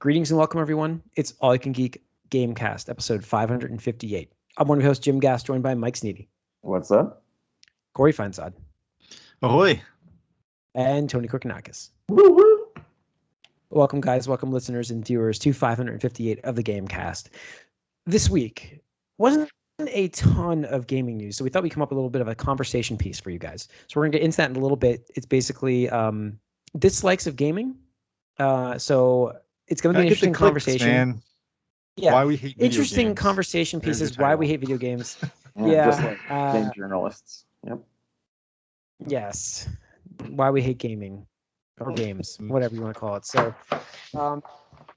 Greetings and welcome, everyone. It's All You Can Geek Gamecast, episode 558. I'm one of your hosts, Jim Gass, joined by Mike Sneedy. What's up? Corey Feinsod. Ahoy. And Tony Korkanakis. Woo woo. Welcome, guys. Welcome, listeners and viewers, to 558 of the Gamecast. This week wasn't a ton of gaming news, so we thought we'd come up with a little bit of a conversation piece for you guys. So we're going to get into that in a little bit. It's basically dislikes of gaming. So it's going to be an interesting conversation. Man. Yeah, why we hate video interesting games. conversation pieces. Why we hate video games. Just like game journalists. Yep. Yes, why we hate gaming or games, whatever you want to call it. So, we're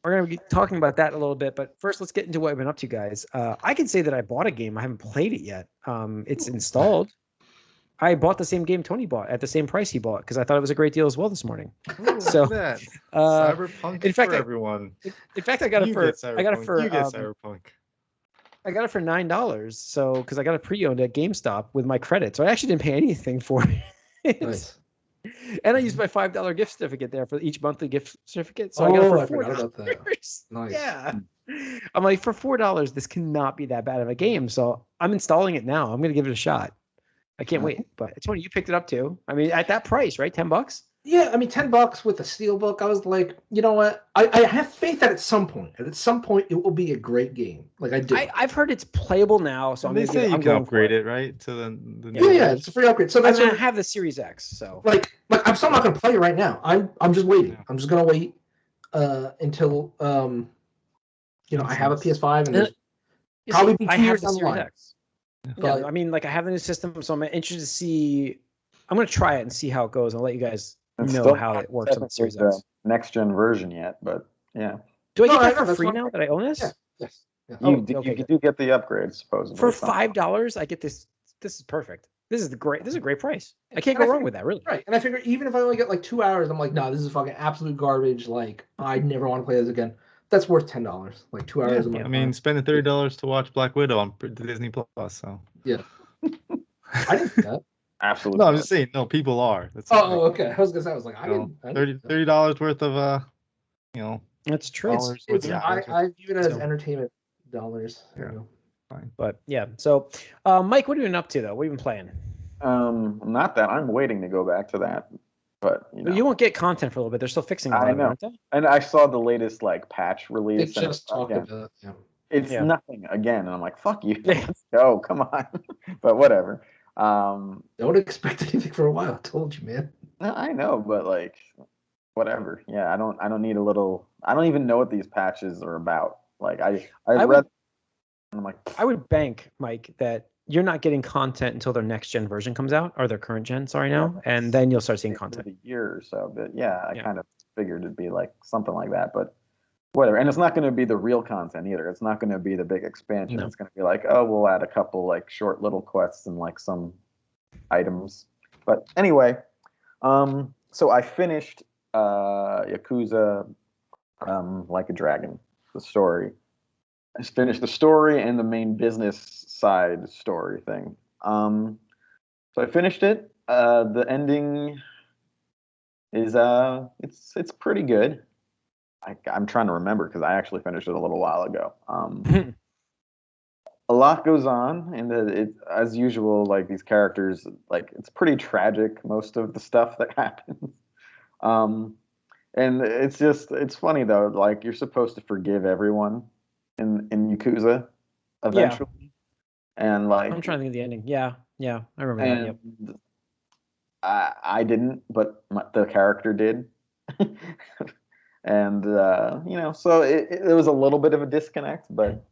going to be talking about that a little bit. But first, let's get into what I've been up to, guys. I can say that I bought a game. I haven't played it yet. It's installed. I bought the same game Tony bought at the same price he bought because I thought it was a great deal as well this morning. Ooh, so, that. Cyberpunk in fact, for everyone. In fact, I got it for Cyberpunk. I got it for $9. So because I got it pre-owned at GameStop with my credit, so I actually didn't pay anything for it. Nice. And I used my $5 gift certificate there for each monthly gift certificate. So I got it for $4. About that. Nice. Yeah. I'm like, for $4, this cannot be that bad of a game. So I'm installing it now. I'm going to give it a shot. I can't wait. But Tony, you picked it up too. I mean, at that price, right? $10? Yeah, I mean, $10 with a steelbook. I was like, you know what? I have faith that at some point it will be a great game. Like I do. I've heard it's playable now, so they say you can upgrade it, right? To the yeah, it's a free upgrade. So I have the Series X, so like I'm still not going to play it right now. I'm just waiting. I'm just going to wait until I have a PS5 and there's probably be 2 years down the line. Yeah, I mean, like I have the new system, so I'm interested to see. I'm going to try it and see how it goes. I'll let you guys know how it works on the Series X. Next gen version yet, but yeah. Do I get that for free now that I own this? Yeah. Yes. Yeah. You do get the upgrade, supposedly. For $5, I get this. This is perfect. This is a great price. I can't go wrong with that, really. Right. And I figure even if I only get like 2 hours, I'm like, no, this is fucking absolute garbage. Like I never want to play this again. That's worth $10. Like 2 hours. Yeah, I mean, spending $30 to watch Black Widow on Disney Plus. So yeah. I didn't do that. Absolutely. No, I'm just saying. No, people are. That's okay. I was gonna say. I was like, $30 worth of That's true. I view it as entertainment dollars. Yeah. Fine. But yeah. So, Mike, what are you been up to though? What have you been playing? Not that I'm waiting to go back to that, but you won't get content for a little bit. They're still fixing it. I know. Aren't they? And I saw the latest patch release. They just talked about It's nothing again, and I'm like, fuck you. Let's go. Come on. But whatever. Don't expect anything for a while. I told you, man. No, I know, but like, whatever. Yeah, I don't need a little. I don't even know what these patches are about. Like, I read. I'm like, I would bank, Mike, that you're not getting content until their next gen version comes out, or their current gen. Sorry, now, and then you'll start seeing content. A year or so, but I kind of figured it'd be like something like that, but. Whatever, and it's not going to be the real content either. It's not going to be the big expansion. No. It's going to be like, oh, we'll add a couple like short little quests and like some items. But anyway, so I finished Yakuza Like a Dragon, the story. I finished the story and the main business side story thing. So I finished it. The ending is it's pretty good. I'm trying to remember because I actually finished it a little while ago. A lot goes on, and it, as usual, like these characters, like it's pretty tragic. Most of the stuff that happens, and it's funny though. Like you're supposed to forgive everyone in Yakuza eventually, and like I'm trying to think of the ending. Yeah, I remember that. Yep. I didn't, but the character did. And so it was a little bit of a disconnect, but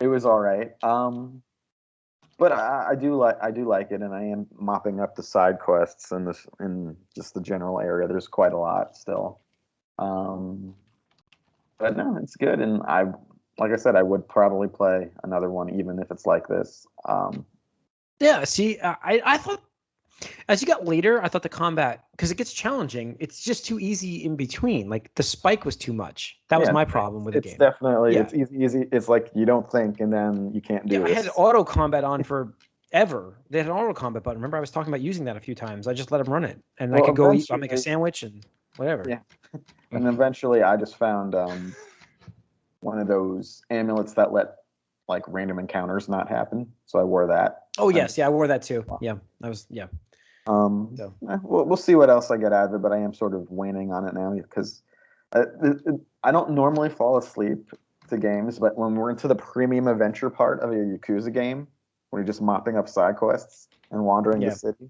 it was all right. But I do like it, and I am mopping up the side quests and in just the general area. There's quite a lot still, but no, it's good. And like I said, I would probably play another one, even if it's like this. Yeah. See, I thought. As you got later, I thought the combat, because it gets challenging, it's just too easy in between. Like the spike was too much. That was my problem with the game. It's definitely it's easy. It's like you don't think, and then you can't do it. I had auto combat on forever. They had an auto combat button. Remember, I was talking about using that a few times. I just let them run it, and I could go eat. I'll make a sandwich and whatever. Yeah. And eventually I just found one of those amulets that let like random encounters not happen. So I wore that. Oh yes, yeah, I wore that too. Yeah, I was We'll see what else I get out of it, but I am sort of waning on it now because I don't normally fall asleep to games, but when we're into the premium adventure part of a Yakuza game, when you're just mopping up side quests and wandering the city,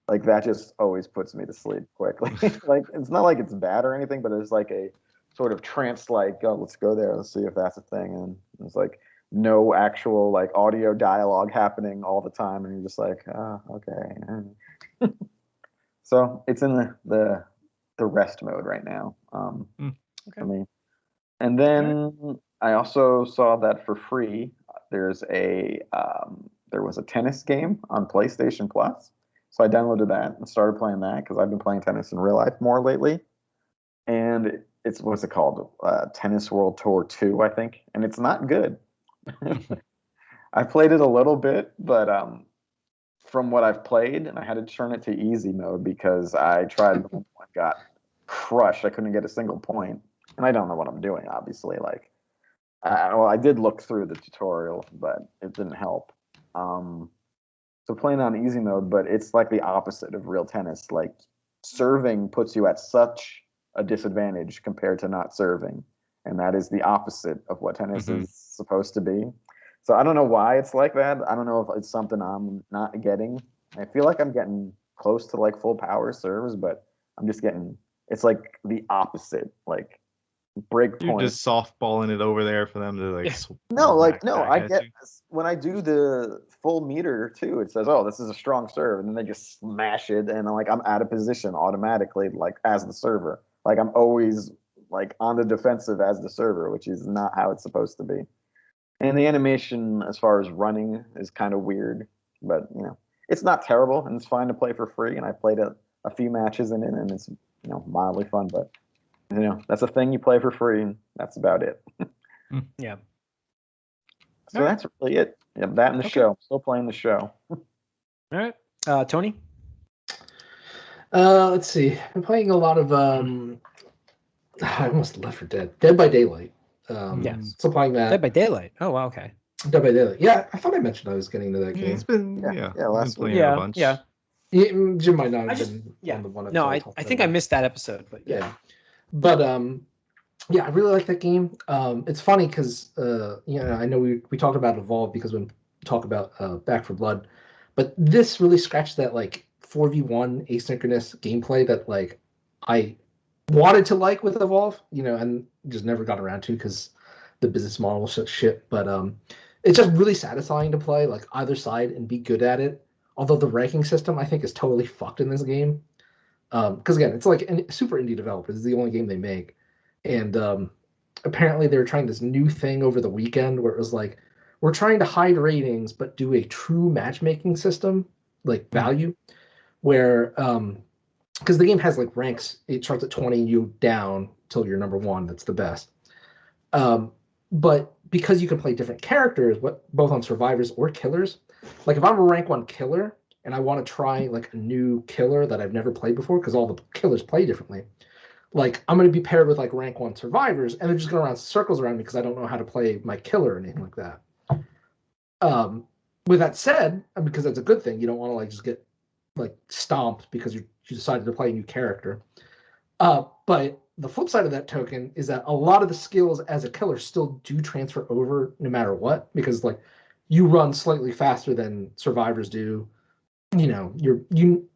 like that just always puts me to sleep quickly. Like it's not like it's bad or anything, but it's like a sort of trance, like, oh, let's go there, let's see if that's a thing, and it's like no actual like audio dialogue happening all the time, and you're just like, oh, okay. So it's in the rest mode right now. okay. For me. And then I also saw that for free. There was a tennis game on PlayStation Plus. So I downloaded that and started playing that because I've been playing tennis in real life more lately. And it's what's it called? Tennis World Tour 2, I think. And it's not good. I played it a little bit, but from what I've played, and I had to turn it to easy mode because I tried and got crushed. I couldn't get a single point. And I don't know what I'm doing, obviously. Like, I did look through the tutorial, but it didn't help. So playing on easy mode, but it's like the opposite of real tennis. Like, serving puts you at such a disadvantage compared to not serving. And that is the opposite of what tennis is supposed to be. So I don't know why it's like that. I don't know if it's something I'm not getting. I feel like I'm getting close to like full power serves, but I'm just getting, it's like the opposite. Like, break You're point. just softballing it over there for them to like. I get when I do the full meter too. It says, "Oh, this is a strong serve," and then they just smash it, and I'm out of position automatically, like as the server. Like I'm always like on the defensive as the server, which is not how it's supposed to be. And the animation, as far as running, is kind of weird, but it's not terrible, and it's fine to play for free. And I played a few matches in it, and it's mildly fun, but. That's a thing you play for free, and that's about it. Yeah. So that's really it. Yeah, that and the show. Still playing the show. All right. Tony? Let's see. I'm playing a lot of I almost Left 4 Dead. Dead by Daylight. Still playing that. Dead by Daylight. Oh wow, okay. Dead by Daylight. Yeah, I thought I mentioned I was getting into that game. It's been last playing a bunch. Yeah. Jim might not have been on the one. No, I think I missed that episode, but yeah. But I really like that game. It's funny because I know we talked about Evolve because when we talk about Back 4 Blood, but this really scratched that like 4v1 asynchronous gameplay that like I wanted to like with Evolve, and just never got around to because the business model was such shit. But it's just really satisfying to play like either side and be good at it. Although the ranking system I think is totally fucked in this game. Because again, it's like a super indie developer. This is the only game they make, and apparently they were trying this new thing over the weekend where it was like, we're trying to hide ratings but do a true matchmaking system, like value, where because the game has like ranks. It starts at 20, you down till you're number 1. That's the best. But because you can play different characters, both on survivors or killers, like if I'm a rank 1 killer. And I want to try like a new killer that I've never played before because all the killers play differently. Like I'm going to be paired with like rank 1 survivors, and they're just going to run circles around me because I don't know how to play my killer or anything like that. With that said, because that's a good thing, you don't want to like just get like stomped because you decided to play a new character. But the flip side of that token is that a lot of the skills as a killer still do transfer over no matter what, because like you run slightly faster than survivors do.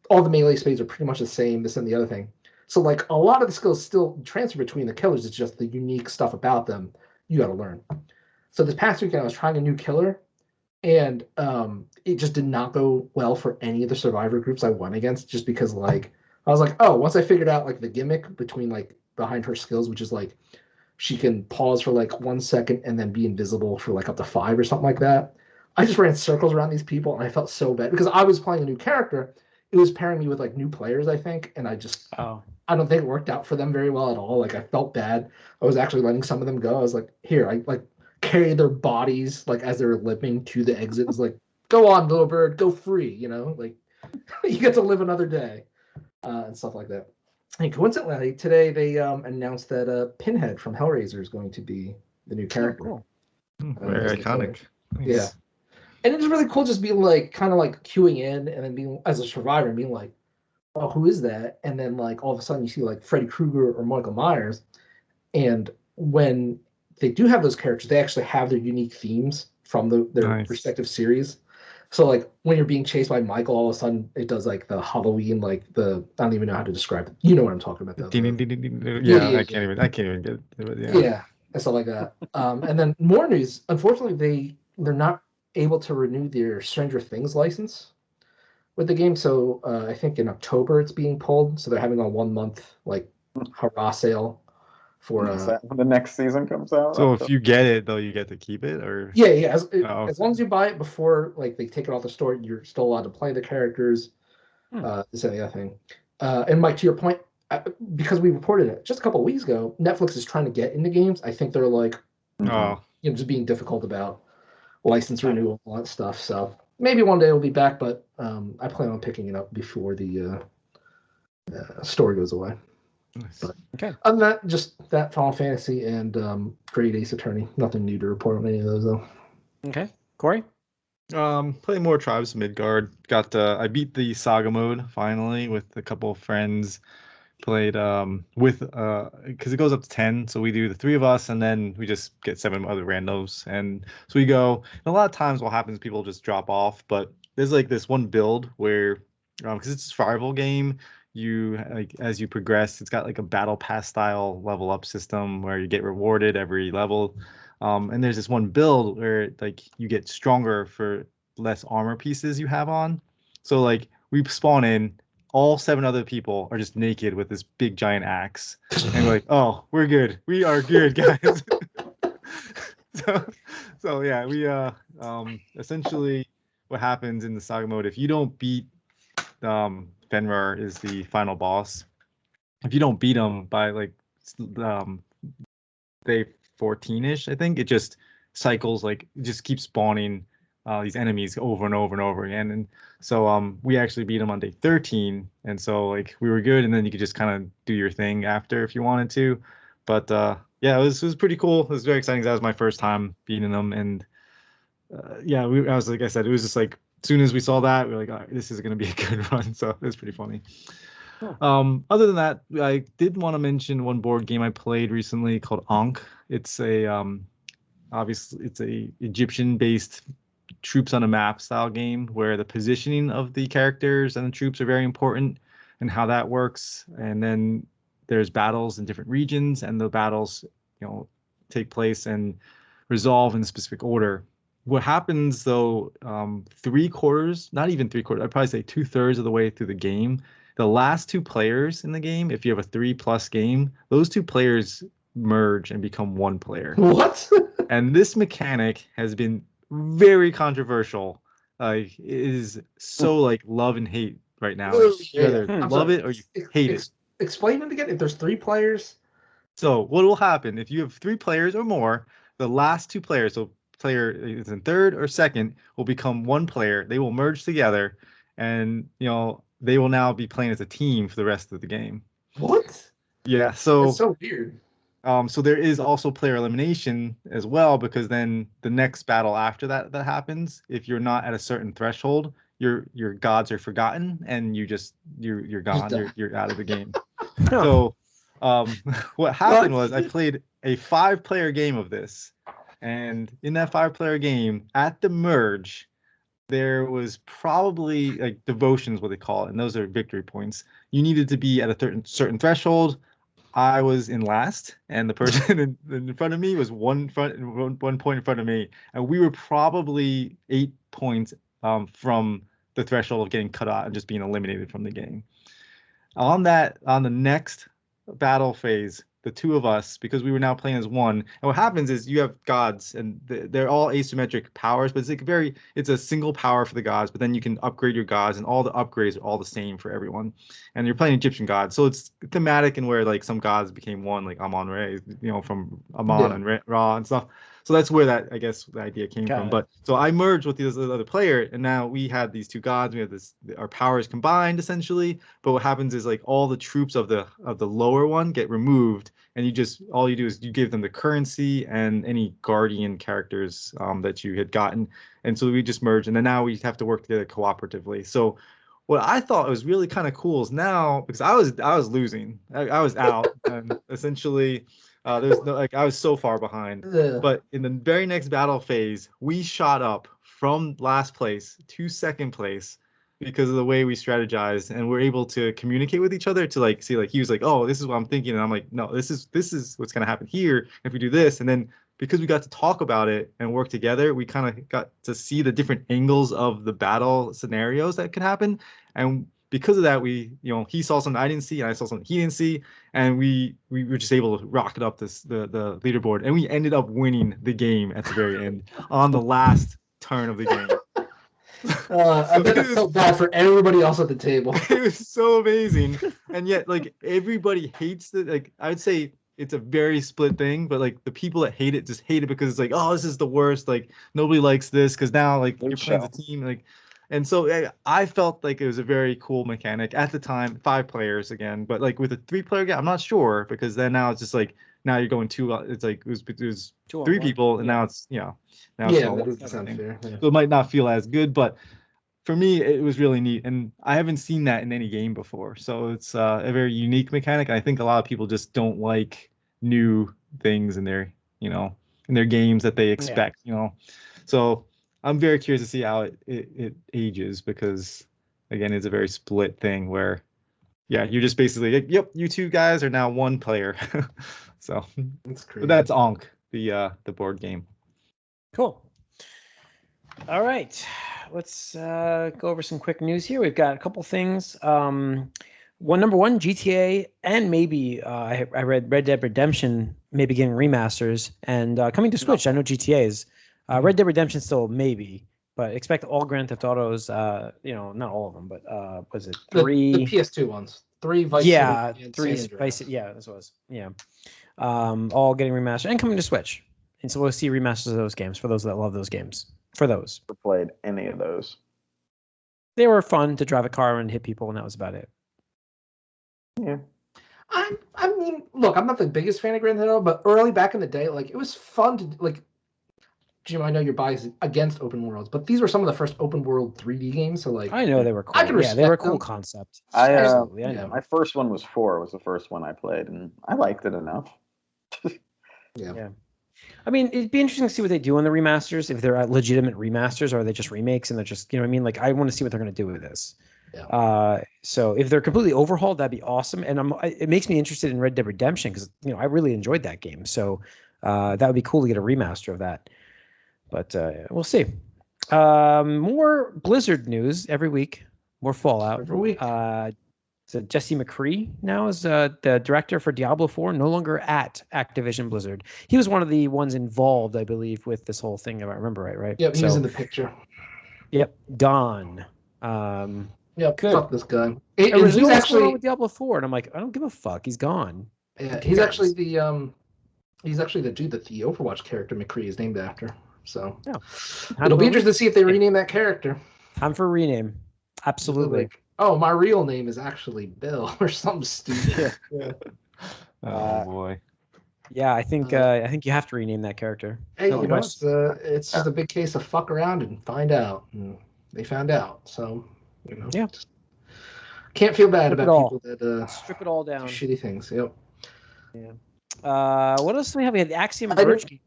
All the melee spades are pretty much the same, this and the other thing. So like a lot of the skills still transfer between the killers. It's just the unique stuff about them you got to learn. So this past weekend I was trying a new killer, and it just did not go well for any of the survivor groups I went against, just because like I was like, oh, once I figured out like the gimmick between like behind her skills, which is like she can pause for like 1 second and then be invisible for like up to 5 or something like that. I just ran circles around these people, and I felt so bad because I was playing a new character. It was pairing me with like new players, I think, and I don't think it worked out for them very well at all. Like I felt bad. I was actually letting some of them go. I was like, here, I like carry their bodies like as they were limping to the exit. It was like, go on, little bird, go free. Like you get to live another day, and stuff like that. And coincidentally, today they announced that Pinhead from Hellraiser is going to be the new character. Cool. Very iconic. Nice. Yeah. And it's really cool just being like kind of like queuing in and then being as a survivor and being like, oh, who is that? And then like all of a sudden you see like Freddy Krueger or Michael Myers. And when they do have those characters, they actually have their unique themes from their respective series. So like when you're being chased by Michael, all of a sudden it does like the Halloween, like I don't even know how to describe it. You know what I'm talking about though. I can't even get it. But yeah, and stuff like that. And then more news. Unfortunately, they're not able to renew their Stranger Things license with the game. So I think in October it's being pulled. So they're having a 1 month like hurrah sale for when the next season comes out. So if you get it though, you get to keep it, or yeah. As long as you buy it before like they take it off the store, you're still allowed to play the characters. This and the other thing. And Mike, to your point, because we reported it just a couple of weeks ago, Netflix is trying to get into games. I think they're like, just being difficult about license renewal and all that stuff. So maybe one day it'll be back, but I plan on picking it up before the story goes away. Nice. But okay. Other than that, just that Final Fantasy and Great Ace Attorney. Nothing new to report on any of those though. Okay, Corey. Play more Tribes of Midgard. I beat the saga mode finally with a couple of friends. Played with because it goes up to 10, so we do the 3 of us, and then we just get 7 other randos, and so we go. And a lot of times, what happens, people just drop off. But there's like this one build where, because it's a survival game, you like as you progress, it's got like a battle pass style level up system where you get rewarded every level. And there's this one build where like you get stronger for less armor pieces you have on. So like we spawn in, all 7 other people are just naked with this big giant axe, and we're like, oh, we're good. We are good, guys. so yeah, we essentially what happens in the saga mode, if you don't beat Fenrir is the final boss. If you don't beat him by like day 14ish, I think it just cycles, like it just keeps spawning these enemies over and over and over again. And so we actually beat him on day 13, and so like we were good, and then you could just kind of do your thing after if you wanted to. But yeah, it was pretty cool. It was very exciting because that was my first time beating them, and yeah, I was like I said, it was just like as soon as we saw that, we were like, all right, this is going to be a good run. So it was pretty funny. Cool. Other than that, I did want to mention one board game I played recently called Ankh. It's a obviously it's a Egyptian-based troops on a map style game where the positioning of the characters and the troops are very important and how that works. And then there's battles in different regions, and the battles, take place and resolve in a specific order. What happens though, 3/4, not even 3/4, I'd probably say 2/3 of the way through the game, the last 2 players in the game, if you have a 3+ game, those 2 players merge and become 1 player. What? And this mechanic has been very controversial. Like it is so like love and hate right now. Like, you either love it or you hate it. Explain it again. If there's 3 players. So what will happen if you have 3 players or more? The last 2 players, so player is in 3rd or 2nd, will become 1 player. They will merge together, and they will now be playing as a team for the rest of the game. What? Yeah. So it's so weird. So there is also player elimination as well, because then the next battle after that happens, if you're not at a certain threshold, your gods are forgotten, and you're gone. You're out of the game. So what happened was I played a 5-player game of this, and in that 5-player game, at the merge, there was probably like devotions, what they call it, and those are victory points. You needed to be at a certain threshold. I was in last, and the person in front of me was 1 point in front of me, and we were probably 8 points from the threshold of getting cut out and just being eliminated from the game. On the next battle phase, the 2 of us, because we were now playing as 1, and what happens is you have gods, and they're all asymmetric powers, but it's a single power for the gods, but then you can upgrade your gods, and all the upgrades are all the same for everyone. And you're playing Egyptian gods, so it's thematic in where like some gods became 1, like Amon-Ra, from Amon and Ra and stuff. So that's where that, I guess, the idea came Got from. it. But so I merged with this other player, and now we had these two gods. We have our powers combined essentially. But what happens is like all the troops of the lower one get removed, and all you do is you give them the currency and any guardian characters that you had gotten, and so we just merged, and then now we have to work together cooperatively. So what I thought was really kind of cool is now, because I was losing, I was out, and essentially there's no, like I was so far behind. But in the very next battle phase, we shot up from last place to second place because of the way we strategized, and we're able to communicate with each other to like see, like he was like, oh, this is what I'm thinking, and I'm like, no, this is what's gonna happen here if we do this. And then because we got to talk about it and work together, we kind of got to see the different angles of the battle scenarios that could happen. And because of that, we, he saw something I didn't see, and I saw something he didn't see, and we were just able to rocket up the leaderboard, and we ended up winning the game at the very end on the last turn of the game. I bet it felt bad for everybody else at the table. It was so amazing, and yet like everybody hates it. Like I'd say it's a very split thing, but like the people that hate it just hate it because it's like, oh, this is the worst. Like nobody likes this because now like you're playing as a team, like. And so I felt like it was a very cool mechanic at the time. 5 players again, but like with a 3-player game, I'm not sure, because then now it's just like now you're going 2. It's like it was 3 people, and now it's now it's all that sounds fair. Yeah. So it might not feel as good, but for me it was really neat, and I haven't seen that in any game before. So it's a very unique mechanic. And I think a lot of people just don't like new things in their in their games that they expect. So I'm very curious to see how it ages, because again, it's a very split thing where, you're just basically like, yep, you 2 guys are now 1 player. So that's crazy. But that's Ankh, the board game. Cool. All right, let's go over some quick news here. We've got a couple things. Number one, GTA, and maybe I read Red Dead Redemption maybe getting remasters and coming to Switch. I know GTA is. Red Dead Redemption still maybe, but expect all Grand Theft Autos. Not all of them, but was it 3? The PS2 ones, 3 Vice City, and 3 Vice City. Yeah, this was all getting remastered and coming to Switch. And so we'll see remasters of those games for those that love those games. For those, Never played any of those. They were fun to drive a car and hit people, and that was about it. Yeah. I mean, look, I'm not the biggest fan of Grand Theft Auto, but early back in the day, like it was fun to like. Jim, I know you're biased against open worlds, but these were some of the first open world 3D games. So like, I know they were cool. I can respect they were a cool them. concept. Absolutely, I know. My first one was 4. It was the first one I played, and I liked it enough. Yeah. I mean, it'd be interesting to see what they do on the remasters, if they're legitimate remasters or are they just remakes and they're just, what I mean? Like, I want to see what they're going to do with this. Yeah. So if they're completely overhauled, that'd be awesome. And it makes me interested in Red Dead Redemption because, I really enjoyed that game. So that would be cool to get a remaster of that. But we'll see. More Blizzard news every week. More Fallout. Every week. So Jesse McCree now is the director for Diablo 4, no longer at Activision Blizzard. He was one of the ones involved, I believe, with this whole thing, if I remember right? Yep, he was in the picture. Yep, Don. Yep, good. Fuck this guy. He's actually with Diablo 4, and I'm like, I don't give a fuck. He's gone. Yeah, he's actually the dude that the Overwatch character McCree is named after. So it'll be interesting to see if they rename that character. Time for a rename. Absolutely. Like, oh, my real name is actually Bill or something stupid. Yeah. Oh boy. Yeah, I think you have to rename that character. Hey, it's just a big case of fuck around and find out. And they found out, so yeah. Can't feel bad about people that strip it all down. Do shitty things. Yep. Yeah. What else do we have? We had the Axiom Verge.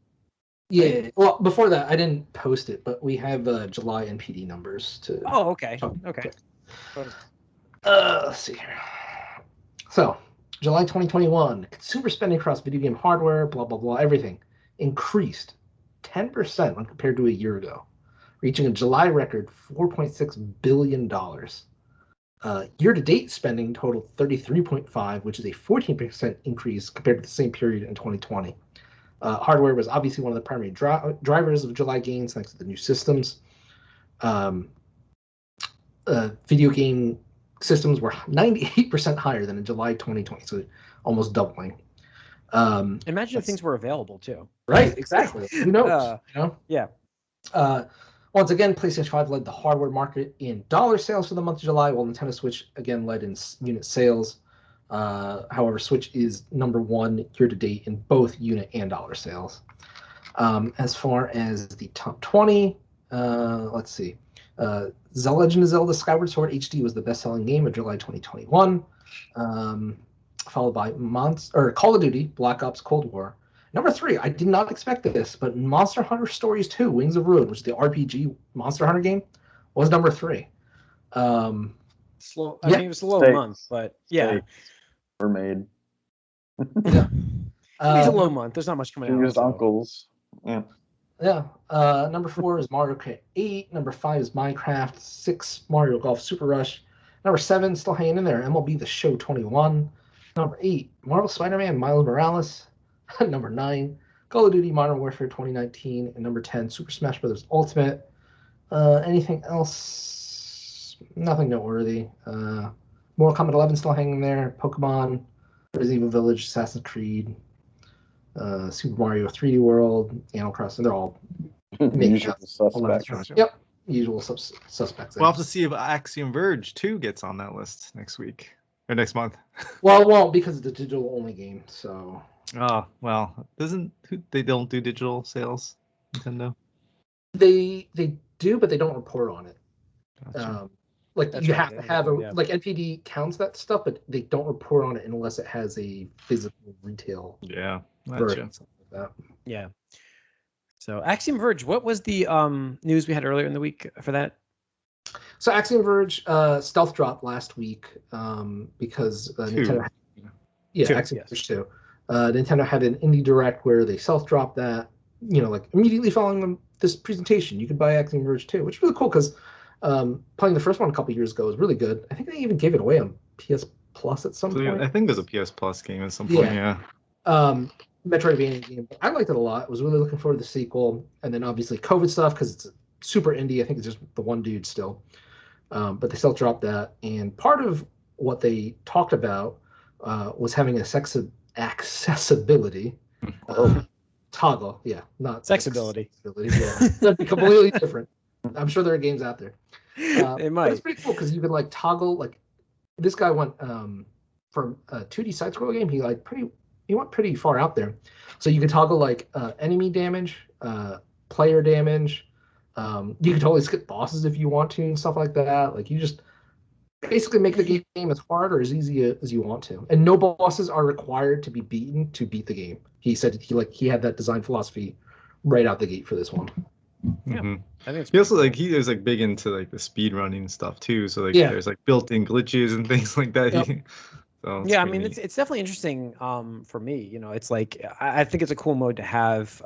Yeah. Well, before that, I didn't post it, but we have July NPD numbers to. Oh, okay. Okay. Let's see here. So, July 2021, consumer spending across video game hardware, blah blah blah, everything increased 10% when compared to a year ago, reaching a July record $4.6 billion. Year-to-date spending totaled 33.5, which is a 14% increase compared to the same period in 2020. Hardware was obviously one of the primary drivers of July gains, thanks to the new systems. Video game systems were 98% higher than in July 2020, so almost doubling. Imagine if things were available too. Right, exactly. Who knows? Yeah. Once again, PlayStation 5 led the hardware market in dollar sales for the month of July, while Nintendo Switch again led in unit sales. However, Switch is number one year to date in both unit and dollar sales. As far as the top 20, let's see. The Legend of Zelda Skyward Sword HD was the best-selling game of July 2021, followed by Call of Duty Black Ops Cold War. Number 3, I did not expect this, but Monster Hunter Stories 2, Wings of Ruin, which is the RPG Monster Hunter game, was number 3. Slow. I mean, it was a slow month, but yeah. Were made. Yeah. It's a low month. There's not much coming out. Used uncles. Yeah. Yeah. Number 4 is Mario Kart 8. Number 5 is Minecraft. 6, Mario Golf Super Rush. Number 7, still hanging in there, MLB The Show 21. Number 8, Marvel Spider-Man Miles Morales. Number 9, Call of Duty Modern Warfare 2019. And number 10, Super Smash Bros. Ultimate. Anything else? Nothing noteworthy. Mortal Kombat 11 still hanging there. Pokemon, Resident Evil Village, Assassin's Creed, Super Mario 3D World, Animal Crossing. They're all usual suspects. Yep, usual suspects. We'll have to see if Axiom Verge 2 gets on that list next week or next month. Well, it won't because it's a digital only game. So. Oh well, they don't do digital sales, Nintendo? They do, but they don't report on it. Gotcha. Like you have to have like NPD counts that stuff, but they don't report on it unless it has a physical retail. Yeah, version, something like that. Yeah. So Axiom Verge, what was the news we had earlier in the week for that? So Axiom Verge stealth dropped last week because Nintendo. Axiom Verge 2. Nintendo had an indie direct where they stealth dropped that. Like immediately following this presentation, you could buy Axiom Verge 2, which is really cool because playing the first one a couple years ago was really good. I think they even gave it away on PS Plus at some point. I think there's a PS Plus game at some point, yeah. Metroidvania game. I liked it a lot. I was really looking forward to the sequel. And then obviously COVID stuff because it's super indie. I think it's just the one dude still. But they still dropped that. And part of what they talked about was having accessibility. Toggle, not sexability. That'd be completely different. I'm sure there are games out there. It might. It's pretty cool because you can like toggle. Like this guy went from a 2D side scroll game. He went pretty far out there. So you can toggle like enemy damage, player damage. You can totally skip bosses if you want to and stuff like that. Like you just basically make the game as hard or as easy as you want to. And no bosses are required to be beaten to beat the game. He said he had that design philosophy right out the gate for this one. Yeah, mm-hmm. I think it's he also he was like big into like the speed running stuff too. So there's like built-in glitches and things like that. Yep. So I mean it's definitely interesting for me. It's like I think it's a cool mode to have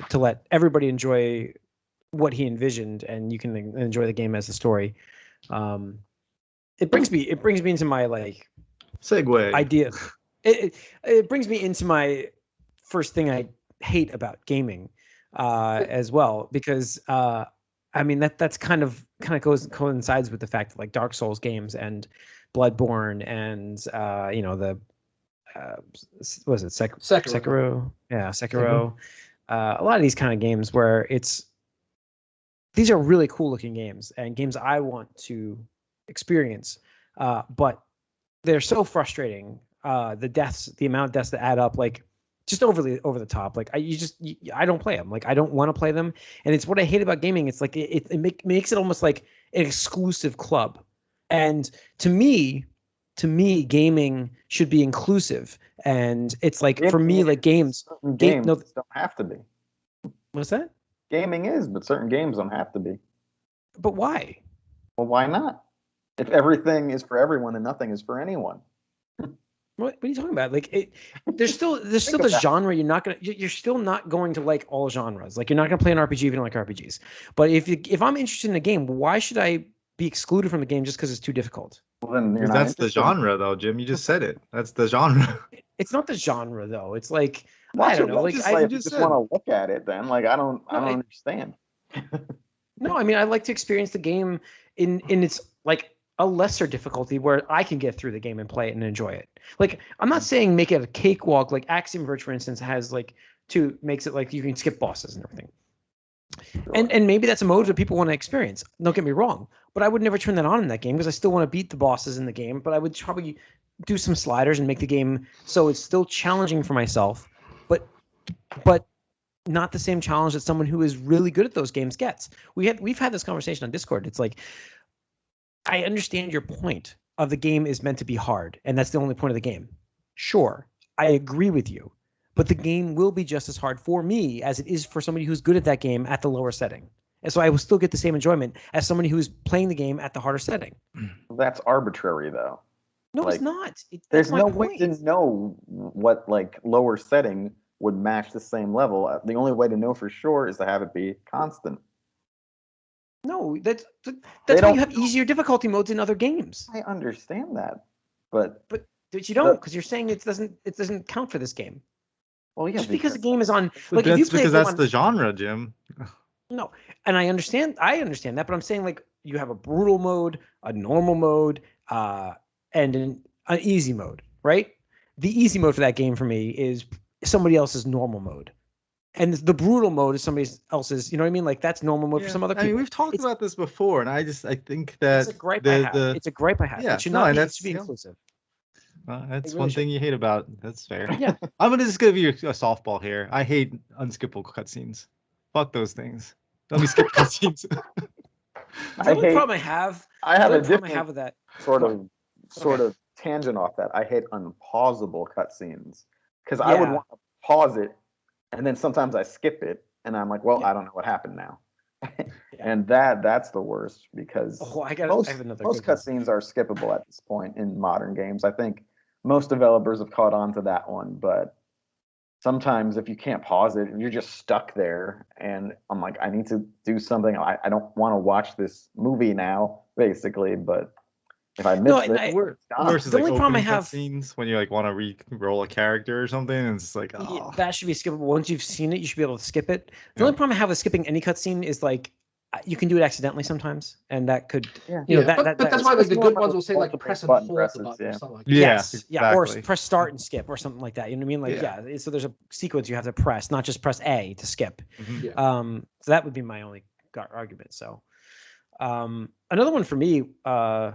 to let everybody enjoy what he envisioned, and you can enjoy the game as a story. It brings me into my like segue idea. It brings me into my first thing I hate about gaming as well, because I mean that's kind of coincides with the fact that like Dark Souls games and Bloodborne and what is it Sekiro? Yeah, Sekiro. A lot of these kind of games where these are really cool looking games and games I want to experience, but they're so frustrating. The amount of deaths that add up, like just over the top. Like I don't play them. Like I don't want to play them, and it's what I hate about gaming. It's like it makes it almost like an exclusive club, and to me, gaming should be inclusive. And it's like for me, like games don't have to be. What's that? Gaming is, but certain games don't have to be. But why? Well, why not? If everything is for everyone and nothing is for anyone. What are you talking about? Like there's still the genre you're still not going to like all genres. Like you're not going to play an RPG if you don't like RPGs. But if I'm interested in a game, why should I be excluded from the game just because it's too difficult? Well, then that's the genre, though, Jim. You just said it. That's the genre. It's not the genre, though. It's like I don't know. Like I just want to look at it. Then, like I don't understand. No, I mean I like to experience the game in its like a lesser difficulty where I can get through the game and play it and enjoy it. Like, I'm not saying make it a cakewalk. Like Axiom Verge, for instance, has like makes it like you can skip bosses and everything. Sure. And maybe that's a mode that people want to experience. Don't get me wrong, but I would never turn that on in that game because I still want to beat the bosses in the game. But I would probably do some sliders and make the game so it's still challenging for myself, but not the same challenge that someone who is really good at those games gets. We've had this conversation on Discord. It's like, I understand your point of the game is meant to be hard, and that's the only point of the game. Sure, I agree with you. But the game will be just as hard for me as it is for somebody who's good at that game at the lower setting. And so I will still get the same enjoyment as somebody who's playing the game at the harder setting. That's arbitrary, though. No, Like, it's not. There's no way to know what like lower setting would match the same level. The only way to know for sure is to have it be constant. No, that's why you have easier difficulty modes in other games. I understand that, but you don't, because you're saying it doesn't count for this game. Well, yeah, Just because the game is on, But like, if you that's play because a game that's the genre, Jim. No, and I understand that, but I'm saying, like, you have a brutal mode, a normal mode, and an easy mode, right? The easy mode for that game for me is somebody else's normal mode, and the brutal mode is somebody else's. You know what I mean? Like, that's normal mode for some other people. I mean, we've talked about this before, and I think that it's a gripe I have. It's a gripe I have. Yeah, it should no, not and be, it that's should be inclusive. That's really one should. thing you hate about. That's fair. Yeah. I'm gonna just give you a softball here. I hate unskippable cutscenes. Fuck those things. Let me skip cutscenes. The only problem I have a different with that sort of tangent off that. I hate unpausable cutscenes because I would Yeah. want to pause it, and then sometimes I skip it, and I'm like, well, I don't know what happened now. And that's the worst because I have another most good one. cutscenes are skippable at this point in modern games. I think most developers have caught on to that one, but sometimes if you can't pause it, you're just stuck there. And I'm like, I need to do something. I don't want to watch this movie now, basically. But if I miss it, it's gone. Versus The like only problem I opening have- cutscenes when you like want to re-roll a character or something, and it's like, oh, That should be skippable. Once you've seen it, you should be able to skip it. The Yeah. only problem I have with skipping any cutscene is, like, you can do it accidentally sometimes, and that could, Yeah. you know, but that's why, like, the good ones will say, like, multiple press and button hold presses, the button or yeah. something like that. yes, yeah, or exactly. press start and skip or something like that. You know what I mean? Like, yeah. So there's a sequence you have to press, not just press A to skip. Mhm. Yeah. So that would be my only argument. So, another one for me. I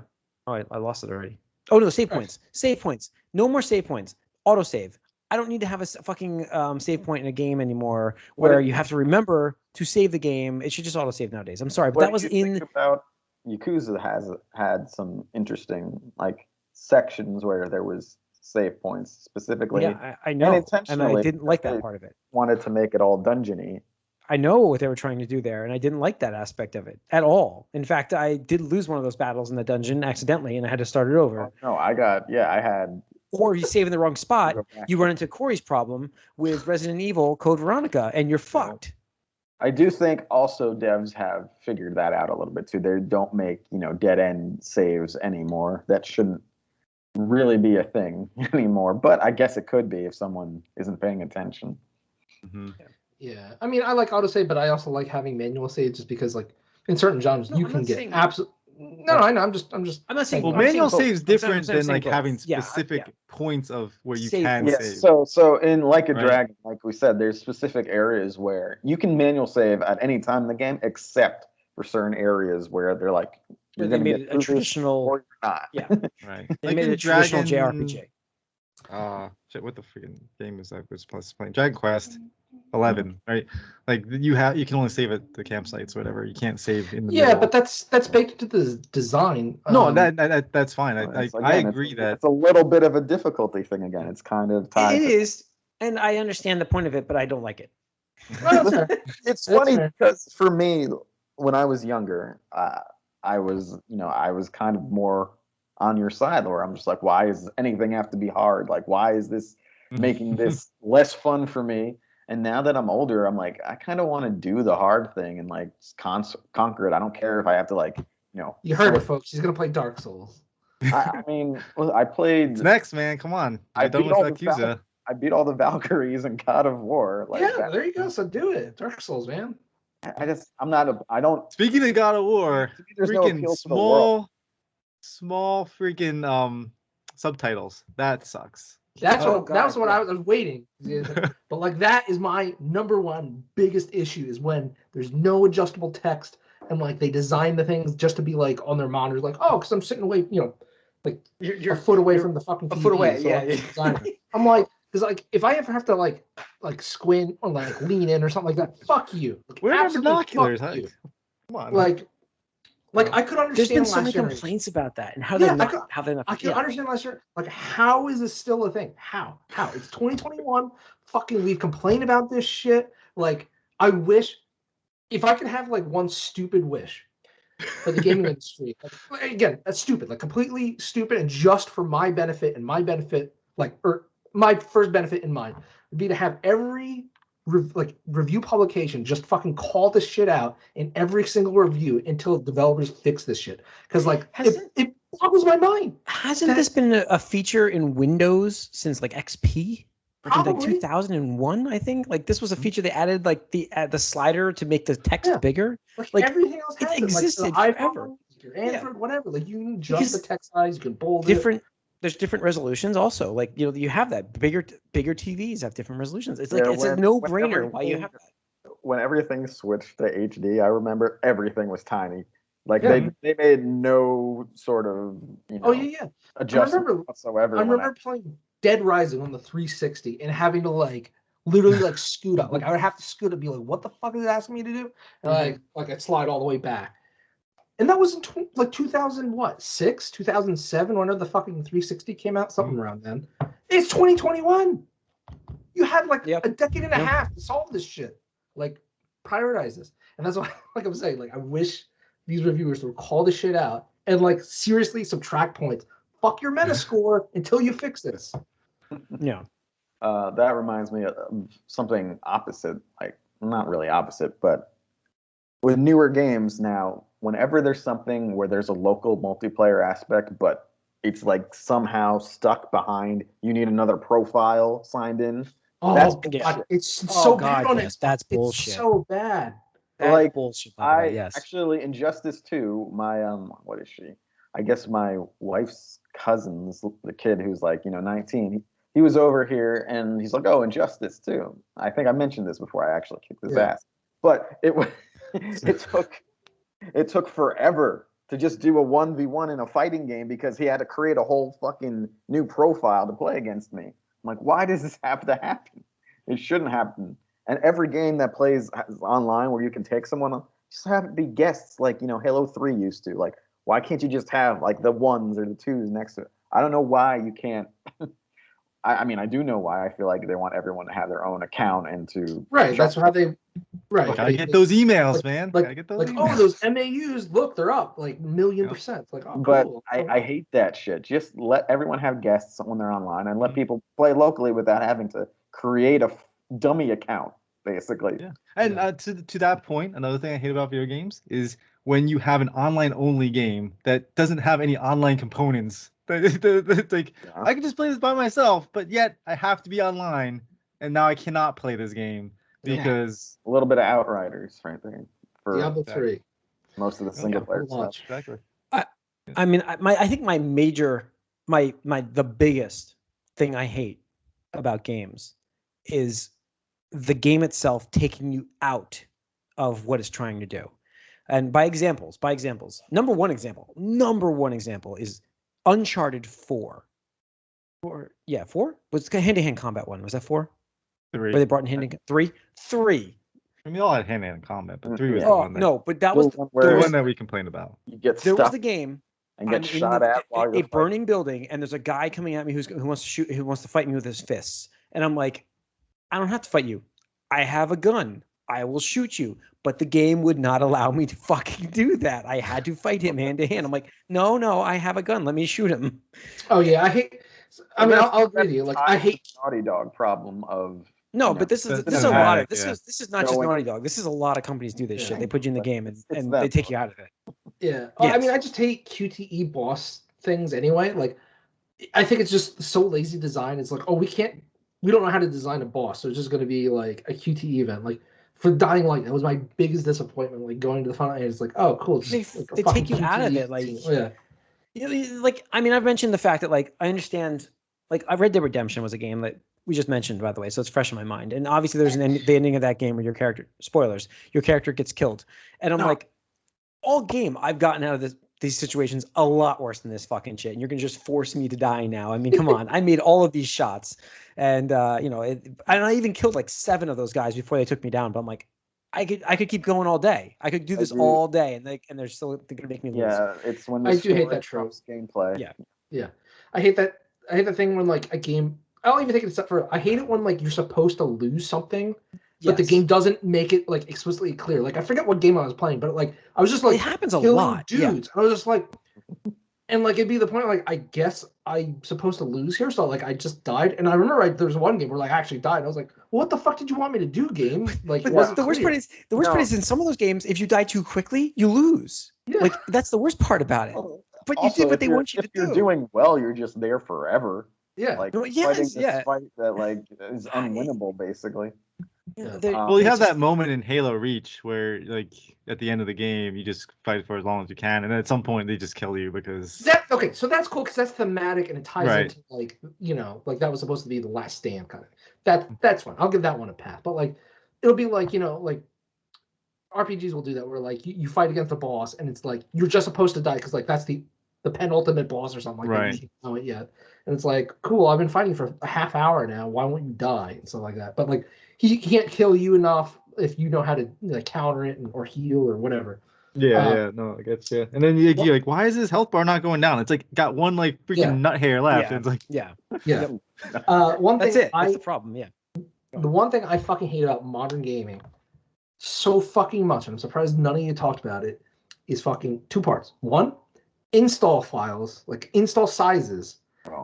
lost it already. Oh no, save points. Save points. No more save points. Autosave. I don't need to have a fucking save point in a game anymore where you have to remember to save the game. It should just autosave nowadays. I'm sorry, but that was think about Yakuza has had some interesting like sections where there was save points specifically. Yeah, I know, and intentionally, I didn't like that part of it. Wanted to make it all dungeony. I know what they were trying to do there, and I didn't like that aspect of it at all. In fact, I did lose one of those battles in the dungeon accidentally, and I had to start it over. Oh, no, I had. Or if you save in the wrong spot, you run into Corey's problem with Resident Evil Code Veronica, and you're fucked. I do think also devs have figured that out a little bit too. They don't make, dead end saves anymore. That shouldn't really be a thing anymore. But I guess it could be if someone isn't paying attention. Mm-hmm. Yeah, I mean, I like autosave, but I also like having manual save just because, like, in certain genres, you can get absolutely. No, I know. I'm just. I'm not saying. Well, manual save's different than like having specific points of where you can save. So in Like a Dragon, like we said, there's specific areas where you can manual save at any time in the game, except for certain areas where they're like you're going to get a traditional or you're not. Yeah, right. They like made it a traditional JRPG. Shit, what the freaking game was I was playing? Dragon Quest 11, right? Like you can only save at the campsites or whatever. You can't save in the middle. But that's baked into the design. No, that's fine. I agree that it's a little bit of a difficulty thing again. It's kind of tied. It is, and I understand the point of it, but I don't like it. It's funny because for me, when I was younger, I was kind of more on your side, where I'm just like, why does anything have to be hard? Like, why is this making this less fun for me? And now that I'm older, I'm like, I kind of want to do the hard thing and like just conquer it. I don't care if I have to like, You heard it, folks. He's gonna play Dark Souls. I mean, I played. It's next, man. Come on. I beat all the Valkyries and God of War. Like, there you go. So do it, Dark Souls, man. I don't. Speaking of God of War, freaking small freaking subtitles. That sucks. That's Oh, what that was God, what yeah. I was waiting. But like that is my number one biggest issue is when there's no adjustable text and like they design the things just to be like on their monitors, like, oh, because I'm sitting away, like You're a foot away you're from the fucking a TV. foot away, So yeah, I'm yeah. just designing it. I'm like, because like if I ever have to like squint or like lean in or something like that, fuck you. Like, Where are my absolutely binoculars? fuck you. Come on. Like I could There's understand been so many last generation. complaints about that and how Yeah, they're not how they're not. I can yeah. understand last year. Like, how is this still a thing? How? It's 2021. Fucking, we've complained about this shit. Like, I wish if I could have like one stupid wish for the gaming industry. Like, again, that's stupid. Like, completely stupid, and just for my benefit and my benefit, like, or my first benefit in mind would be to have every review publication just fucking call this shit out in every single review until developers fix this shit. Because like it boggles my mind. Hasn't this been a feature in Windows since like XP? Like Probably. 2001, I think. Like this was a feature they added, like the slider to make the text bigger. Like everything else has it existed like forever. iPhone, your Android, whatever. Like you can adjust the text size, you can bold different. There's different resolutions also. Like you have that bigger TVs have different resolutions. It's like it's a no-brainer why you have that. When everything switched to HD, I remember everything was tiny. Like they made no sort of adjustment whatsoever. I remember playing Dead Rising on the 360 and having to like literally like scoot up. Like I would have to scoot up and be like, what the fuck is it asking me to do? And like I'd slide all the way back. And that was in 2006, 2007, whenever the fucking 360 came out, something around then. It's 2021. You had like a decade and a half to solve this shit. Like, prioritize this. And that's why, like I'm saying, like I wish these reviewers would call this shit out and like seriously subtract points. Fuck your Metascore until you fix this. Yeah. That reminds me of something opposite. Like, not really opposite, but with newer games now, whenever there's something where there's a local multiplayer aspect, but it's like somehow stuck behind, you need another profile signed in. Oh, that's God. It's so bad on it. That's bullshit. It's so bad. That's like bullshit. Actually, Injustice 2, my what is she? I guess my wife's cousin's the kid who's like 19. He was over here and he's like, oh, Injustice 2. I think I mentioned this before. I actually kicked his ass, but it was. It took forever to just do a 1v1 in a fighting game because he had to create a whole fucking new profile to play against me. I'm like, why does this have to happen? It shouldn't happen. And every game that plays online where you can take someone on, just have it be guests like Halo 3 used to. Like, why can't you just have like the 1s or the 2s next to it? I don't know why you can't. I mean, I do know why. I feel like they want everyone to have their own account and to that's how they Gotta get those emails, man. Gotta get those emails. Oh, those MAUs, look, they're up like 1,000,000%. Like, oh, but cool. I hate that shit. Just let everyone have guests when they're online and let people play locally without having to create a dummy account, basically. Yeah. And to that point, another thing I hate about video games is when you have an online only game that doesn't have any online components. It's like I can just play this by myself, but yet I have to be online, and now I cannot play this game because a little bit of Outriders right there for Diablo 3. Most of the single player stuff. Exactly. I mean, I think my major, the biggest thing I hate about games is the game itself taking you out of what it's trying to do. And by examples, number one example is Uncharted 4. 4? Was the hand-to-hand combat one? Was that 4? 3. Where they brought in hand-to-hand 3? 3. I mean, we all had hand-to-hand combat, but 3 was the one that... No, but that was the one that we complained about. You get there was the game and get shot at while you're a burning building, and there's a guy coming at me who wants to shoot, who wants to fight me with his fists, and I'm like, I don't have to fight you. I have a gun. I will shoot you. But the game would not allow me to fucking do that. I had to fight him hand to hand. I'm like, no, I have a gun. Let me shoot him. Oh yeah, I'll agree with you. Like, I hate Naughty Dog problem of. No, but this is a lot of this is not just Naughty Dog. This is a lot of companies do this shit. They put you in the game and they take you out of it. Yeah. Yes. I mean, I just hate QTE boss things anyway. Like, I think it's just so lazy design. It's like, oh, we don't know how to design a boss, so it's just going to be like a QTE event. Like for Dying Light, that was my biggest disappointment. Like going to the final, and it's like, oh, cool. They take you out of it. Like, like, I mean, I've mentioned the fact that, like, I understand, like, I Red Dead Redemption was a game that we just mentioned, by the way, so it's fresh in my mind. And obviously, there's the ending of that game where your character, spoilers, your character gets killed, and I'm like, all game I've gotten out of these situations a lot worse than this fucking shit, and you're gonna just force me to die now. I mean, come on, I made all of these shots, and and I even killed like 7 of those guys before they took me down. But I'm like, I could keep going all day. I could do this all day, and they're still gonna make me lose. Yeah, it's when the I do hate that story trope. trumps gameplay. Yeah, I hate that. I hate the thing when like a game. I don't even take it a step further. I hate it when like you're supposed to lose something, but the game doesn't make it like explicitly clear. Like I forget what game I was playing, but like I was just like it happens a killing lot, dudes. And I was just like, and like it'd be the point like I guess I'm supposed to lose here, so like I just died. And I remember there was one game where like I actually died. I was like, what the fuck did you want me to do, game? Like But it wasn't the worst clear. part is in some of those games, if you die too quickly, you lose. Yeah. Like that's the worst part about it. But you did what they want you to do. If you're doing well, you're just there forever. Yeah. Like Well, yes, fighting this yeah. fight that like is unwinnable, basically. Well, you have it's just- that moment in Halo Reach where, like, at the end of the game, you just fight for as long as you can, and then at some point they just kill you because Okay, so that's cool because that's thematic and it ties Right. into like like that was supposed to be the last stand kind of. That's fine. I'll give that one a pass. But like it'll be like like RPGs will do that where like you fight against a boss and it's like you're just supposed to die because like that's the penultimate boss or something like that. Right. You don't know it yet, and it's like cool. I've been fighting for a half hour now. Why won't you die and stuff like that? But like he can't kill you enough if you know how to counter it or heal or whatever. no, I guess and then you're like, why is his health bar not going down? It's like got one like freaking nut hair left. Yeah. It's like Yeah. Yep. One That's thing it. That's the problem. Yeah. The one thing I fucking hate about modern gaming so fucking much, and I'm surprised none of you talked about it, is fucking 2 parts. One, install files, like install sizes,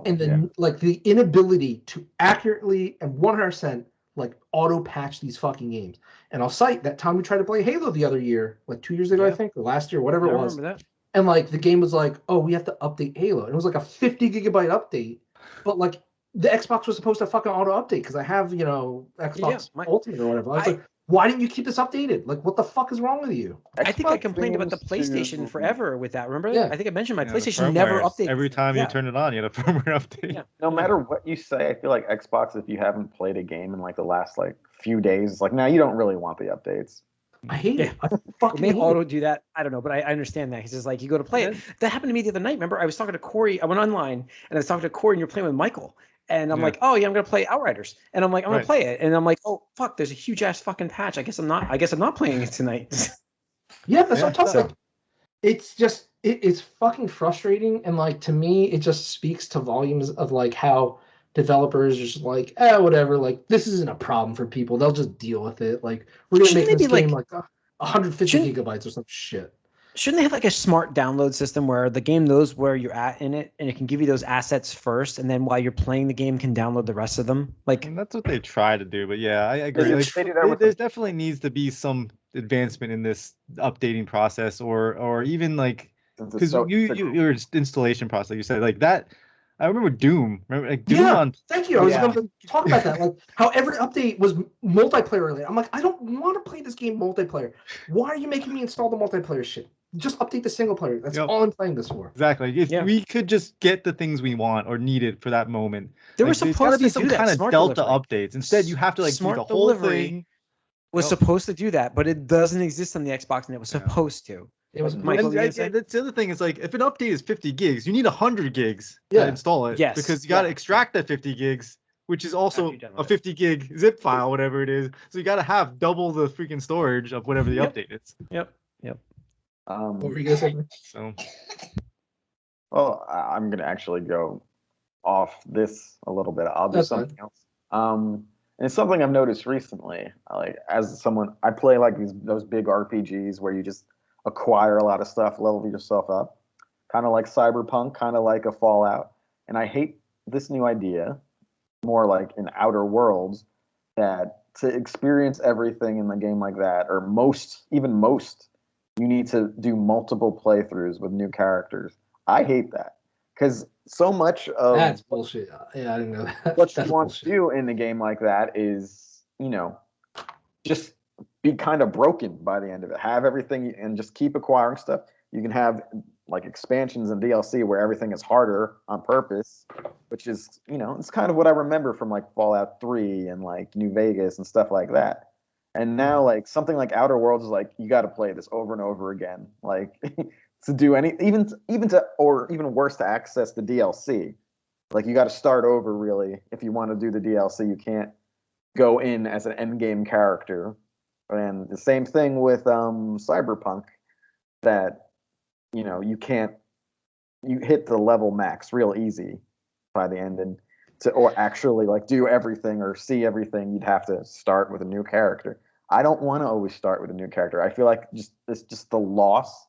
and then like the inability to accurately and 100% like auto patch these fucking games. And I'll cite that time we tried to play Halo the other year, like 2 years ago, I think, or last year, whatever it was. I remember that. And like the game was like, oh, we have to update Halo. And it was like a 50 gigabyte update, but like the Xbox was supposed to fucking auto update because I have, Xbox Ultimate or whatever. I was like, why didn't you keep this updated? Like, what the fuck is wrong with you? I think I complained about the PlayStation forever with that. Remember? Yeah. I think I mentioned my PlayStation never updated. Every time you turn it on, you had a firmware update. Yeah. No matter what you say, I feel like Xbox, if you haven't played a game in like the last like few days, it's like, now you don't really want the updates. I hate it. I fucking It may hate auto it. do that. I don't know, but I understand that because it's like you go to play it. That happened to me the other night. Remember, I was talking to Corey. I went online and I was talking to Corey, and you're playing with Michael. And I'm like, oh yeah, I'm gonna play Outriders. And I'm like, I'm gonna play it. And I'm like, oh fuck, there's a huge ass fucking patch. I guess I'm not playing it tonight. Yeah, that's what I'm talking about. It's just it's fucking frustrating, and like to me, it just speaks to volumes of like how developers are just like, whatever, like this isn't a problem for people. They'll just deal with it. Like we're gonna make this game like 150 gigabytes or some shit. Shouldn't they have like a smart download system where the game knows where you're at in it and it can give you those assets first, and then while you're playing the game can download the rest of them? Like, And that's what they try to do, but yeah, I agree. Like, there definitely needs to be some advancement in this updating process, or even like because your installation process. You said like that. I remember Doom. Remember like Doom on. Thank you. I was going to talk about that. Like how every update was multiplayer related. I'm like, I don't want to play this game multiplayer. Why are you making me install the multiplayer shit? Just update the single player. That's all I'm playing this for. Exactly. If we could just get the things we want or needed for that moment. There was supposed to be some kind of Delta updates. Instead, you have to like do the whole thing. Was supposed to do that, but it doesn't exist on the Xbox, and it was supposed to. It was Michael. That's the other thing is like if an update is 50 gigs, you need 100 gigs to install it. Yes. Because you got to extract that 50 gigs, which is also a 50 gig zip file, whatever it is. So you got to have double the freaking storage of whatever the update is. Yep. What were you gonna say? So. Well, I'm gonna actually go off this a little bit. I'll do something else. And it's something I've noticed recently. Like as someone, I play like those big RPGs where you just acquire a lot of stuff, level yourself up, kind of like Cyberpunk, kind of like a Fallout. And I hate this new idea, more like in Outer Worlds, that to experience everything in the game like that, or most, you need to do multiple playthroughs with new characters. I hate that because so much of that's bullshit. Yeah, I didn't know that. What you want to do in a game like that is, just be kind of broken by the end of it. Have everything and just keep acquiring stuff. You can have, like expansions and DLC where everything is harder on purpose, which is, it's kind of what I remember from like Fallout 3 and like New Vegas and stuff like that. And now like something like Outer Worlds is like you got to play this over and over again, like to do even worse, to access the DLC. Like you got to start over really if you want to do the DLC. You can't go in as an end game character. And the same thing with Cyberpunk, that you hit the level max real easy by the end, and or actually like do everything or see everything, you'd have to start with a new character. I don't want to always start with a new character. I feel like it's just the loss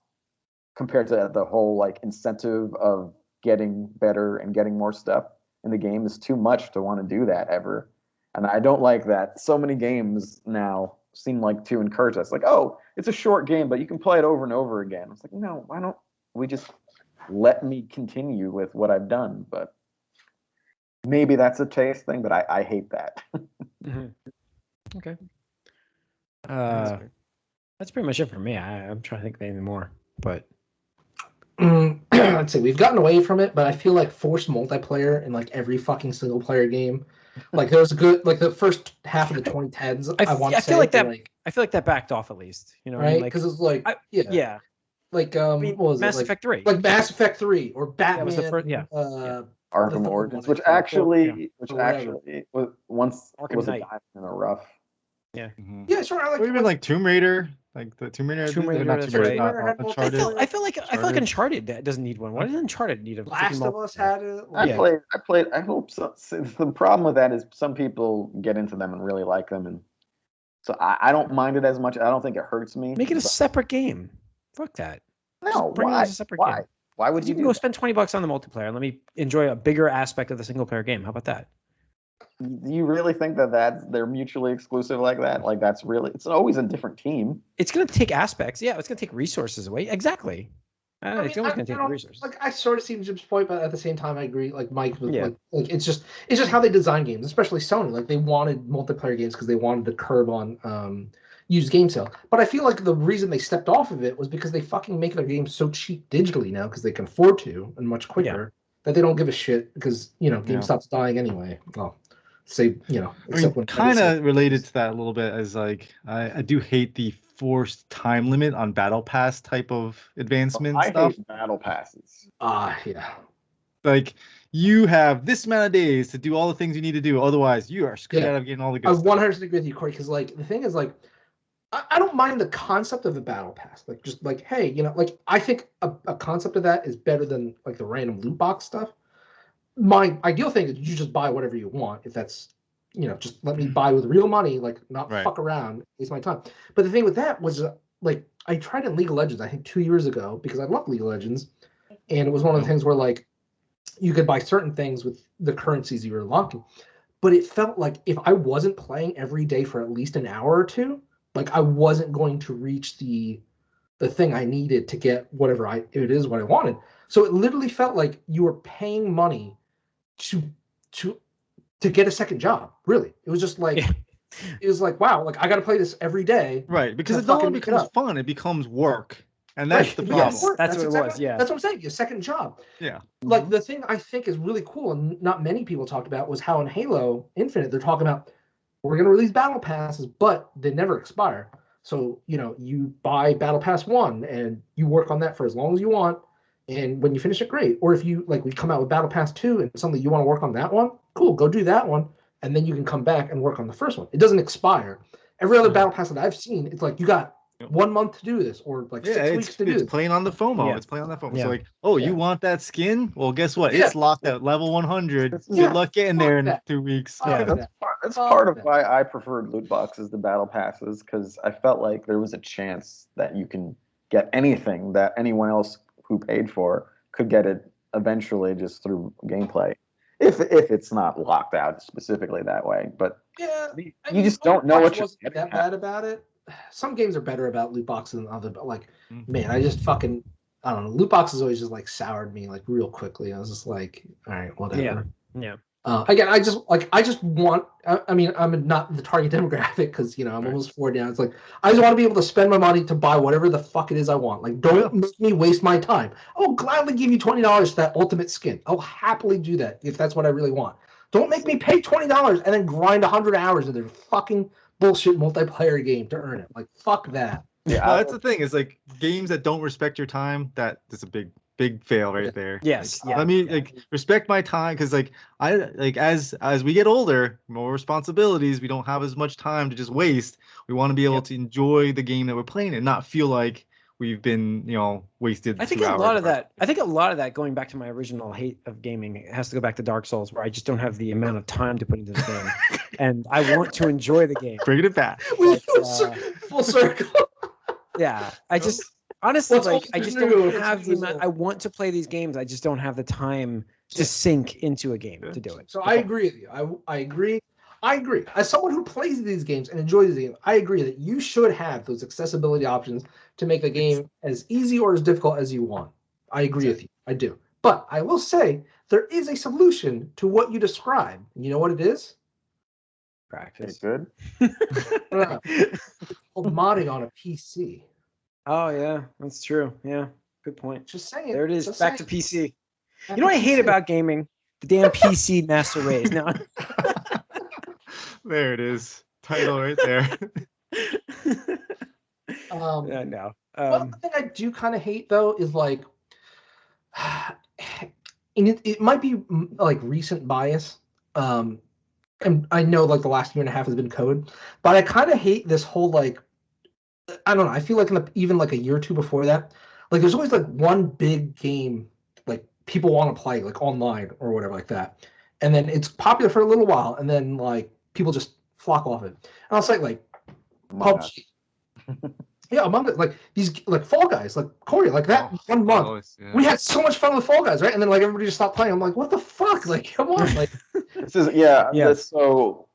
compared to the whole like incentive of getting better and getting more stuff in the game is too much to want to do that ever. And I don't like that. So many games now seem like to encourage us, like, oh, it's a short game, but you can play it over and over again. It's like, no, why don't we just let me continue with what I've done? But maybe that's a taste thing, but I hate that. Mm-hmm. Okay. That's pretty much it for me. I'm trying to think of anything more, but I'd say we've gotten away from it, but I feel like forced multiplayer in like every fucking single player game. Like there was a good, like the first half of the 2010s. I feel like that backed off at least. Right? Because it's like yeah. Like what was Mass it? Effect 3. Like Mass Effect 3 or Batman. That was the first, Arkham Origins, which actually was once Arkham was Knight. A diamond in the rough. Yeah. Mm-hmm. Yeah, sure. Or even like Tomb Raider. Like the Tomb Raider. Uncharted. I feel like Uncharted doesn't need one. Why does Uncharted need a? Last of Us had it. I played. I hope so. The problem with that is some people get into them and really like them, and so I don't mind it as much. I don't think it hurts me. Make it a separate game. Fuck that. No, why? Game. Why would you can go spend $20 on the multiplayer and let me enjoy a bigger aspect of the single player game? How about that? Do you really think that they're mutually exclusive like that? Like it's always a different team. It's going to take aspects. Yeah, it's going to take resources away. Exactly. It's always going to take resources. Like I sort of see Jim's point, but at the same time, I agree. Like Mike, with like it's just how they design games, especially Sony. Like they wanted multiplayer games because they wanted to curb on used game sales. But I feel like the reason they stepped off of it was because they fucking make their games so cheap digitally now because they can afford to and much quicker that they don't give a shit because GameStop's dying anyway. Well. Say kind of related to that a little bit as like I do hate the forced time limit on battle pass type of advancement stuff. Hate battle passes. Yeah. Like you have this amount of days to do all the things you need to do, otherwise you are screwed out of getting all the good stuff. I 100% agree with you, Corey, because like the thing is like I don't mind the concept of a battle pass. Like just like hey, like I think a concept of that is better than like the random loot box stuff. My ideal thing is you just buy whatever you want. If that's, just let me buy with real money, like not fuck around, waste my time. But the thing with that was like I tried in League of Legends, I think 2 years ago, because I love League of Legends, and it was one of the things where like you could buy certain things with the currencies you were unlocking. But it felt like if I wasn't playing every day for at least an hour or two, like I wasn't going to reach the thing I needed to get whatever what I wanted. So it literally felt like you were paying money to get a second job. Really, it was just like it was like wow, like I got to play this every day. Right, because it no longer becomes fun; it becomes work, and that's the problem. Yes, that's what it was. Yeah, that's what I'm saying. Your second job. Yeah. Like the thing I think is really cool, and not many people talked about, was how in Halo Infinite they're talking about we're going to release battle passes, but they never expire. So you buy Battle Pass 1 and you work on that for as long as you want. And when you finish it, great. Or if you we come out with Battle Pass 2 and suddenly you want to work on that one, cool, go do that one. And then you can come back and work on the first one. It doesn't expire. Every other Battle Pass that I've seen, it's like you got 1 month to do this, or like 6 weeks to do this. It's playing on the FOMO. Yeah. It's playing on the FOMO. Yeah. So like, you want that skin? Well, guess what? It's locked at level 100. Good luck getting there in 2 weeks. That's part of why I preferred loot boxes to battle passes, because I felt like there was a chance that you can get anything that anyone else who paid for could get it eventually just through gameplay, if it's not locked out specifically that way. But you just don't know what you're getting that bad about it. Some games are better about loot boxes than other, but like man, I just fucking I don't know. Loot boxes always just like soured me like real quickly. I was just like, all right, whatever. Yeah. Again, I just want. I mean, I'm not the target demographic because I'm almost 40 now. It's like I just want to be able to spend my money to buy whatever the fuck it is I want. Like, don't make me waste my time. I'll gladly give you $20 for that ultimate skin. I'll happily do that if that's what I really want. Don't make me pay $20 and then grind 100 hours into their fucking bullshit multiplayer game to earn it. Like, fuck that. Yeah, that's the thing. Is like games that don't respect your time. That's a big fail right there. Yes. Let me respect my time, because as we get older, more responsibilities, we don't have as much time to just waste. We want to be able to enjoy the game that we're playing and not feel like we've been wasted. I think a lot of that, going back to my original hate of gaming, it has to go back to Dark Souls, where I just don't have the amount of time to put into the game, and I want to enjoy the game. Bringing it back. Full circle. Yeah, I just honestly I just don't have the amount. I want to play these games. I just don't have the time to sink into a game to do it. So I agree with you. I agree. As someone who plays these games and enjoys these games, I agree that you should have those accessibility options to make the game as easy or as difficult as you want. I agree with you. I do. But I will say there is a solution to what you describe. You know what it is? Practice. Good. It's called modding on a PC. Oh yeah, that's true. Yeah, good point. Just saying. There it is. Back to PC. You know what I hate about gaming? The damn PC master race. Now. There it is. Title right there. Yeah, no. One thing I do kind of hate though is like, and it might be like recent bias. And I know like the last year and a half has been code, but I kind of hate this whole like, I don't know. I feel like even like a year or two before that, like there's always like one big game like people want to play like online or whatever like that, and then it's popular for a little while, and then like people just flock off it. And I'll say like PUBG. Yeah, Among Us, like these like Fall Guys, like Corey, like that 1 month. We had so much fun with Fall Guys, right? And then like everybody just stopped playing. I'm like, what the fuck? Like, come on, like this is so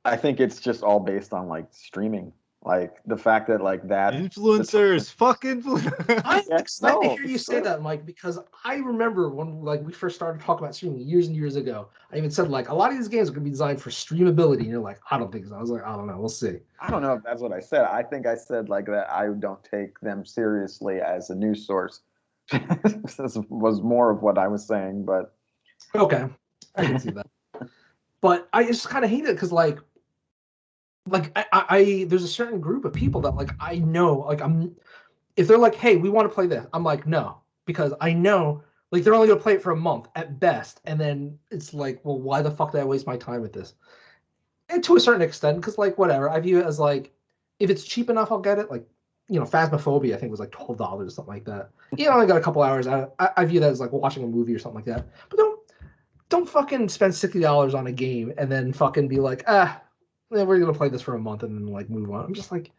I think it's just all based on like streaming. Like the fact that like that influencers, fuck influencers. I'm excited to hear you say that, Mike, because I remember when like we first started talking about streaming years and years ago. I even said like a lot of these games are gonna be designed for streamability, and you're like, I don't think so. I was like, I don't know, we'll see. I don't know if that's what I said. I think I said like that I don't take them seriously as a news source. This was more of what I was saying, but okay, I can see that. But I just kind of hate it because like I there's a certain group of people that like I know like if they're like, hey, we want to play this, I'm like, no, because I know like they're only gonna play it for a month at best, and then it's like, well, why the fuck did I waste my time with this? And to a certain extent, because like whatever, I view it as like if it's cheap enough, I'll get it. Like Phasmophobia I think was like $12 or something like that. I only got a couple hours. I view that as like watching a movie or something like that. But don't fucking spend $60 on a game and then fucking be like, we're gonna play this for a month and then like move on. I'm just like,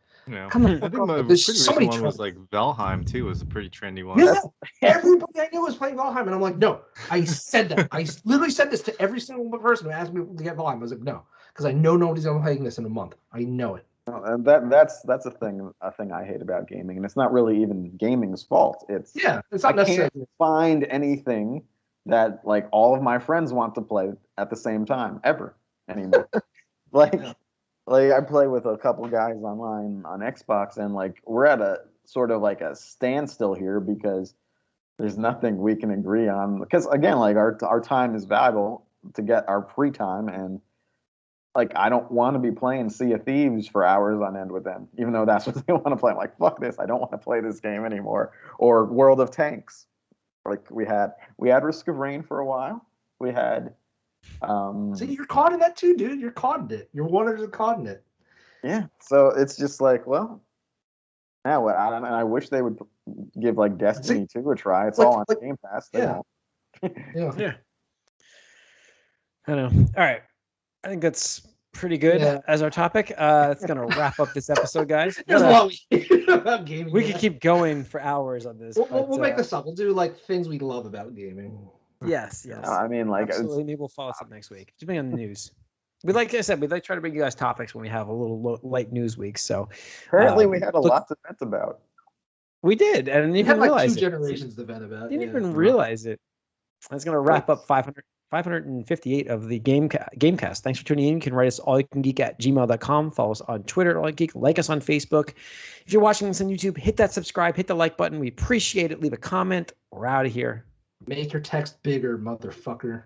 come on. I think my pretty recent one was like Valheim too. Was a pretty trendy one. Yeah, everybody I knew was playing Valheim, and I'm like, no. I said that. I literally said this to every single person who asked me to get Valheim. I was like, no, because I know nobody's gonna be playing this in a month. I know it. And that's a thing I hate about gaming, and it's not really even gaming's fault. It's not necessarily. I can't find anything that like all of my friends want to play at the same time ever anymore. Like I play with a couple guys online on Xbox, and like we're at a sort of like a standstill here because there's nothing we can agree on. Because again, like our time is valuable to get our free time, and like I don't want to be playing Sea of Thieves for hours on end with them, even though that's what they want to play. I'm like, fuck this, I don't want to play this game anymore. Or World of Tanks. Like we had Risk of Rain for a while. We had see, you're caught in that too, dude. You're caught in it. You're 100% caught in it. Yeah. So it's just like, well, now what? And I wish they would give like Destiny 2 a try. It's all on Game Pass. Yeah. Yeah. I know. All right. I think that's pretty good as our topic. It's gonna wrap up this episode, guys. There's a lot about gaming. We could keep going for hours on this. We'll make this up. We'll do like things we love about gaming. Yes. I mean, like, absolutely. Maybe we'll follow us up next week. Just being on the news. Like I said, we like try to bring you guys topics when we have a little light news week. So apparently, we had a lot to vent about. We did, and I didn't even realize it. Generations to vent about. Didn't even realize it. That's gonna wrap up 558 of the Gamecast. Thanks for tuning in. You can write us allyoucangeek@gmail.com. Follow us on Twitter, allyoucangeek. Like us on Facebook. If you're watching this on YouTube, hit that subscribe, hit the like button. We appreciate it. Leave a comment. We're out of here. Make your text bigger, motherfucker.